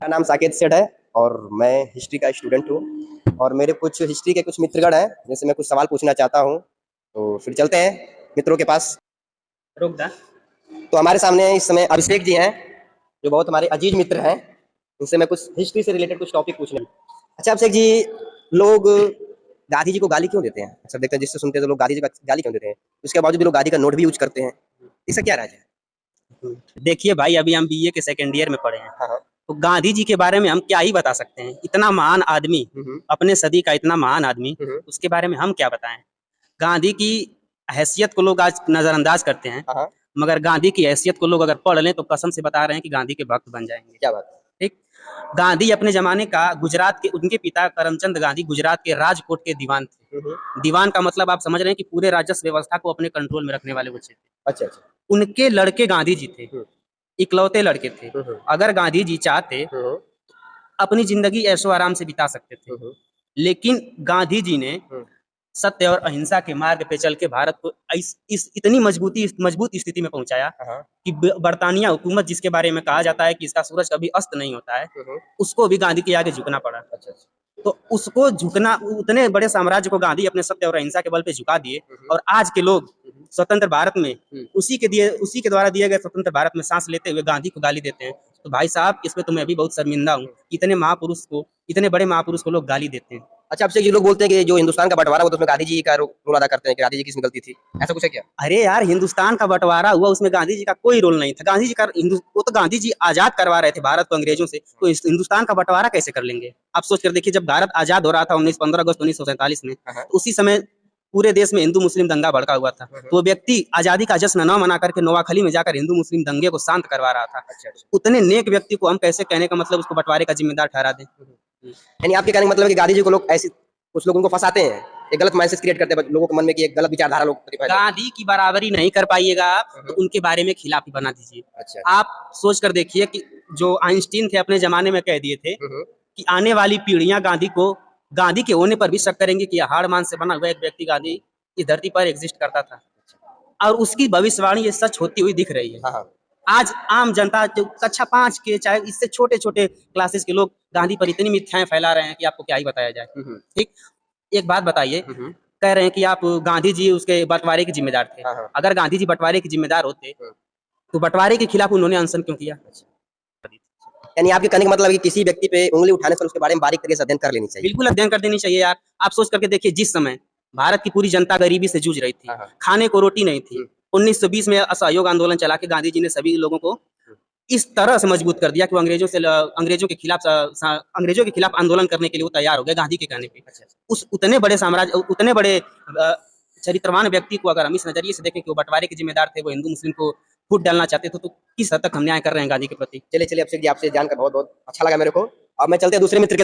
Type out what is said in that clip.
मेरा नाम साकेत सेठ है और मैं हिस्ट्री का स्टूडेंट हूँ और मेरे कुछ हिस्ट्री के कुछ मित्रगण हैं जिनसे मैं कुछ सवाल पूछना चाहता हूँ। तो फिर चलते हैं मित्रों के पास। रोक दा। तो हमारे सामने इस समय अभिषेक जी हैं जो बहुत हमारे अजीज मित्र हैं। उनसे मैं कुछ हिस्ट्री से रिलेटेड कुछ टॉपिक पूछने। अच्छा अभिषेक जी, लोग गांधी जी को गाली क्यों देते हैं? अक्सर देखते हैं जिससे सुनते हैं तो लोग गांधी जी को गाली क्यों देते हैं, उसके बावजूद भी लोग गांधी का नोट भी यूज करते हैं। इसका क्या राज है? देखिए भाई, अभी हम बीए के सेकेंड ईयर में पढ़े हैं। हाँ हाँ। तो गांधी जी के बारे में हम क्या ही बता सकते हैं। इतना महान आदमी, अपने सदी का इतना महान आदमी, उसके बारे में हम क्या बताएं। गांधी की हैसियत को लोग आज नजरअंदाज करते हैं, हाँ हाँ। मगर गांधी की हैसियत को लोग अगर पढ़ लें तो कसम से बता रहे हैं कि गांधी के भक्त बन जाएंगे। क्या बात है। ठीक। गांधी अपने जमाने का गुजरात के, उनके पिता करमचंद गांधी गुजरात के राजकोट के दीवान थे। दीवान का मतलब आप समझ रहे हैं कि पूरे राजस्व व्यवस्था को अपने कंट्रोल में रखने वाले वो थे। अच्छा अच्छा। उनके लड़के गांधी जी थे, इकलौते लड़के थे। अगर गांधी जी चाहते अपनी जिंदगी ऐशो आराम से बिता सकते थे, लेकिन गांधी जी ने सत्य और अहिंसा के मार्ग पे चल के भारत को इस इतनी मजबूत स्थिति में पहुंचाया कि बरतानिया हुकूमत, जिसके बारे में कहा जाता है कि इसका सूरज कभी अस्त नहीं होता है, उसको भी गांधी के आगे झुकना पड़ा। अच्छा अच्छा। तो उसको झुकना, उतने बड़े साम्राज्य को गांधी अपने सत्य और अहिंसा के बल पे झुका दिए। और आज के लोग स्वतंत्र भारत में उसी के द्वारा दिए गए स्वतंत्र भारत में सांस लेते हुए गांधी को गाली देते हैं। तो भाई साहब, इसमें तो मैं भी बहुत शर्मिंदा हूँ। इतने महापुरुष को, इतने बड़े महापुरुष को लोग गाली देते हैं। अच्छा अभिषेक जी, लोग बोलते हैं कि जो हिंदुस्तान का बंटवारा हुआ तो उसमें गांधी जी का रोल अदा करते हैं कि गांधी जी की इसमें गलती थी, ऐसा कुछ है क्या? अरे यार, हिंदुस्तान का बंटवारा हुआ, उसमें गांधी जी का कोई रोल नहीं था। गांधी जी का वो तो गांधी जी आजाद करवा रहे थे भारत को अंग्रेजों से, तो हिंदुस्तान का बंटवारा कैसे कर लेंगे? आप सोच कर देखिए, जब भारत आजाद हो रहा था 15 अगस्त 1947 में, तो उसी समय पूरे देश में हिंदू मुस्लिम दंगा भड़का हुआ था। तो वो व्यक्ति आजादी का जश्न न मना करके नोआखली में जाकर हिंदू मुस्लिम दंगे को शांत करवा रहा था। उतने नेक व्यक्ति को हम कैसे, कहने का मतलब उसको बंटवारे का जिम्मेदार ठहरा दें? यानी आपके कहने का मतलब है कि गांधी जी को लोग ऐसे, कुछ लोग उनको फंसाते हैं, एक गलत मैसेज क्रिएट करते हैं लोगों के मन में कि एक गलत विचारधारा लोग गांधी की बराबरी नहीं कर पाइएगा आप, तो उनके बारे में खिलाफी बना दीजिए। अच्छा। आप सोच कर देखिए कि जो आइंस्टीन थे अपने जमाने में कह दिए थे कि आने वाली पीढ़ियां गांधी के होने पर भी शक करेंगे कि हाड़ मांस से बना हुआ एक व्यक्ति गांधी इस धरती पर एग्जिस्ट करता था। और उसकी भविष्यवाणी ये सच होती हुई दिख रही है। आज आम जनता, जो कक्षा 5 के, चाहे इससे छोटे छोटे क्लासेस के लोग गांधी पर इतनी मिथ्याएं फैला रहे हैं कि आपको क्या ही बताया जाए। ठीक। एक बात बताइए, कह रहे हैं कि आप गांधी जी उसके बंटवारे के जिम्मेदार थे। अगर गांधी जी बंटवारे के जिम्मेदार होते तो बंटवारे के खिलाफ उन्होंने अनशन क्यों किया? यानी आपके कहने का मतलब है कि किसी व्यक्ति पे उंगली उठाने पर उसके बारे में बारीक तरीके से अध्ययन कर लेनी चाहिए। बिल्कुल अध्ययन कर देनी चाहिए यार। आप सोच करके देखिए, जिस समय भारत की पूरी जनता गरीबी से जूझ रही थी, खाने को रोटी नहीं थी, 1920 में असहयोग आंदोलन चला के गांधी जी ने सभी लोगों को इस तरह से मजबूत कर दिया कि वो अंग्रेजों के खिलाफ आंदोलन करने के लिए वो तैयार हो गए गांधी के कहने पे। उस उतने बड़े साम्राज्य, उतने बड़े चरित्रवान व्यक्ति को अगर हम इस नजरिए से देखें कि वो बंटवारे के जिम्मेदार थे, वो हिंदू मुस्लिम को फूट डालना चाहते थे, तो किस हद तक हम न्याय कर रहे हैं गांधी के प्रति? चलिए चलिए अभिषेक जी, आपसे जानकर बहुत बहुत अच्छा लगा मेरे को। अब मैं चलते हैं दूसरे मित्र के